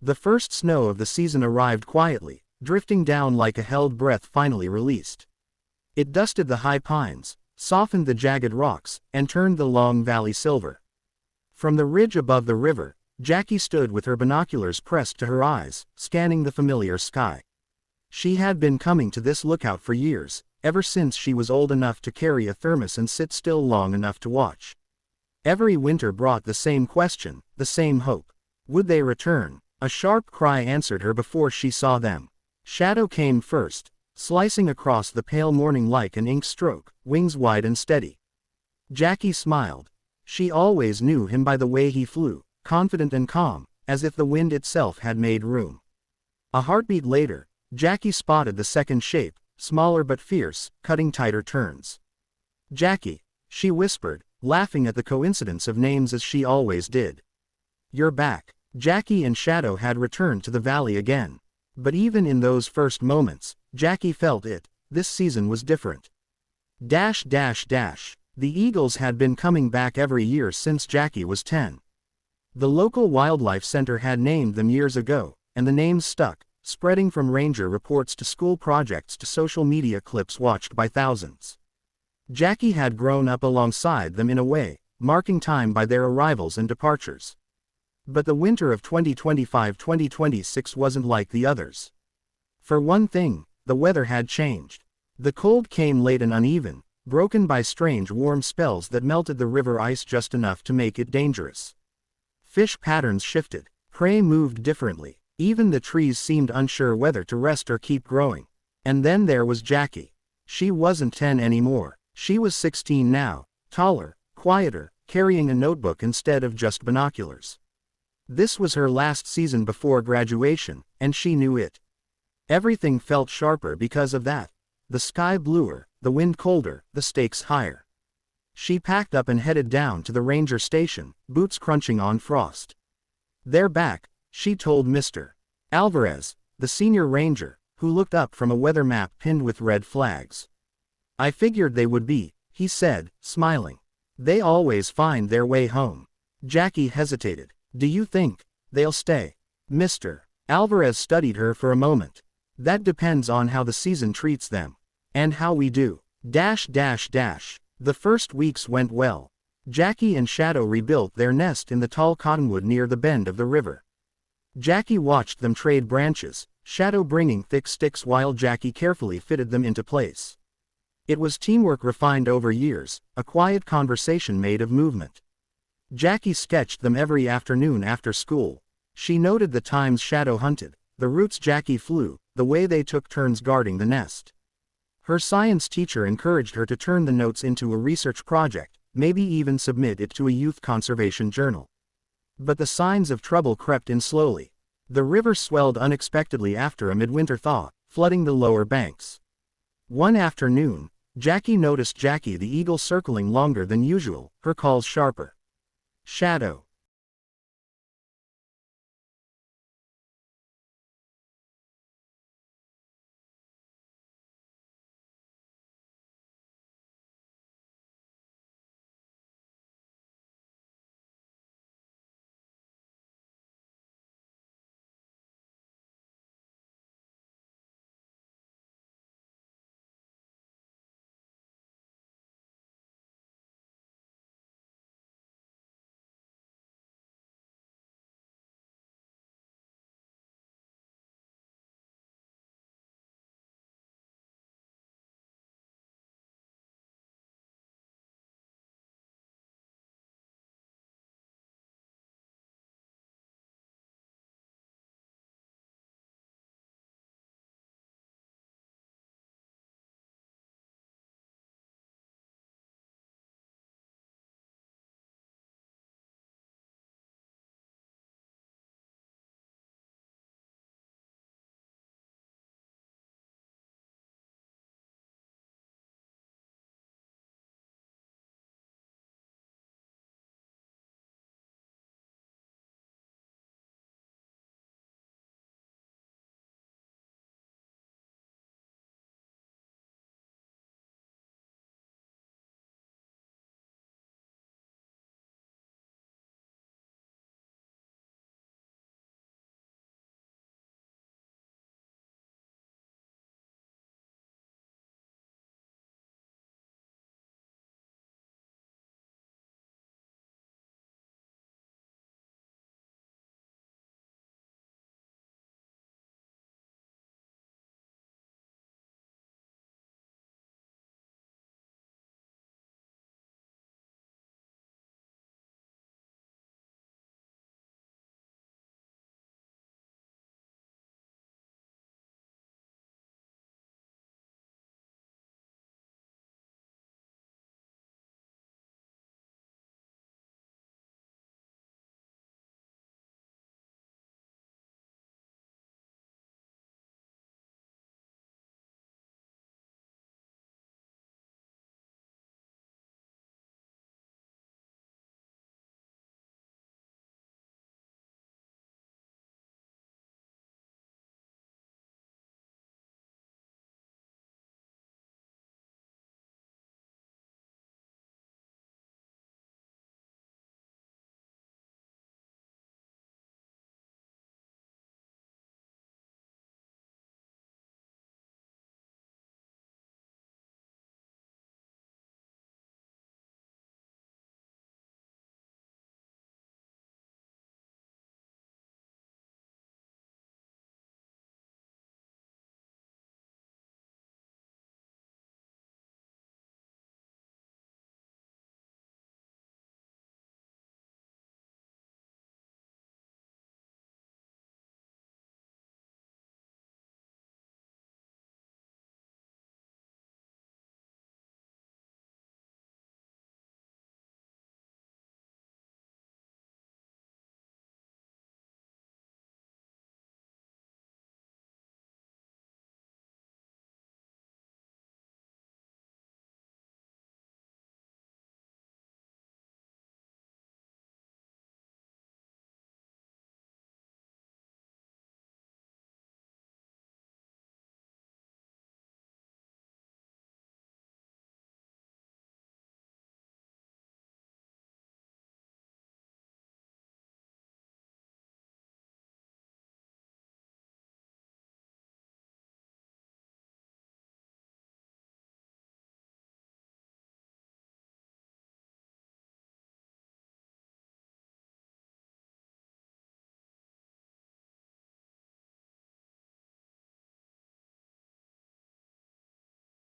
The first snow of the season arrived quietly, drifting down like a held breath finally released. It dusted the high pines, softened the jagged rocks, and turned the long valley silver. From the ridge above the river, Jackie stood with her binoculars pressed to her eyes, scanning the familiar sky. She had been coming to this lookout for years, ever since she was old enough to carry a thermos and sit still long enough to watch. Every winter brought the same question, the same hope. Would they return? A sharp cry answered her before she saw them. Shadow came first, slicing across the pale morning like an ink stroke, wings wide and steady. Jackie smiled. She always knew him by the way he flew, confident and calm, as if the wind itself had made room. A heartbeat later, Jackie spotted the second shape, smaller but fierce, cutting tighter turns. "Jackie," she whispered, laughing at the coincidence of names as she always did. "You're back." Jackie and Shadow had returned to the valley again. But even in those first moments, Jackie felt it. This season was different. The eagles had been coming back every year since Jackie was 10. The local wildlife center had named them years ago, and the names stuck, spreading from ranger reports to school projects to social media clips watched by thousands. Jackie had grown up alongside them in a way, marking time by their arrivals and departures. But the winter of 2025-2026 wasn't like the others. For one thing, the weather had changed. The cold came late and uneven, broken by strange warm spells that melted the river ice just enough to make it dangerous. Fish patterns shifted, prey moved differently, even the trees seemed unsure whether to rest or keep growing. And then there was Jackie. She wasn't 10 anymore, she was 16 now, taller, quieter, carrying a notebook instead of just binoculars. This was her last season before graduation, and she knew it. Everything felt sharper because of that. The sky bluer, the wind colder, the stakes higher. She packed up and headed down to the ranger station, boots crunching on frost. "They're back," she told Mr. Alvarez, the senior ranger, who looked up from a weather map pinned with red flags. "I figured they would be," he said, smiling. "They always find their way home." Jackie hesitated. "Do you think they'll stay?" Mr. Alvarez studied her for a moment. "That depends on how the season treats them. And how we do. The first weeks went well. Jackie and Shadow rebuilt their nest in the tall cottonwood near the bend of the river. Jackie watched them trade branches, Shadow bringing thick sticks while Jackie carefully fitted them into place. It was teamwork refined over years, a quiet conversation made of movement. Jackie sketched them every afternoon after school. She noted the times Shadow hunted, the routes Jackie flew, the way they took turns guarding the nest. Her science teacher encouraged her to turn the notes into a research project, maybe even submit it to a youth conservation journal. But the signs of trouble crept in slowly. The river swelled unexpectedly after a midwinter thaw, flooding the lower banks. One afternoon, Jackie noticed Jackie the eagle circling longer than usual, her calls sharper. "Shadow,"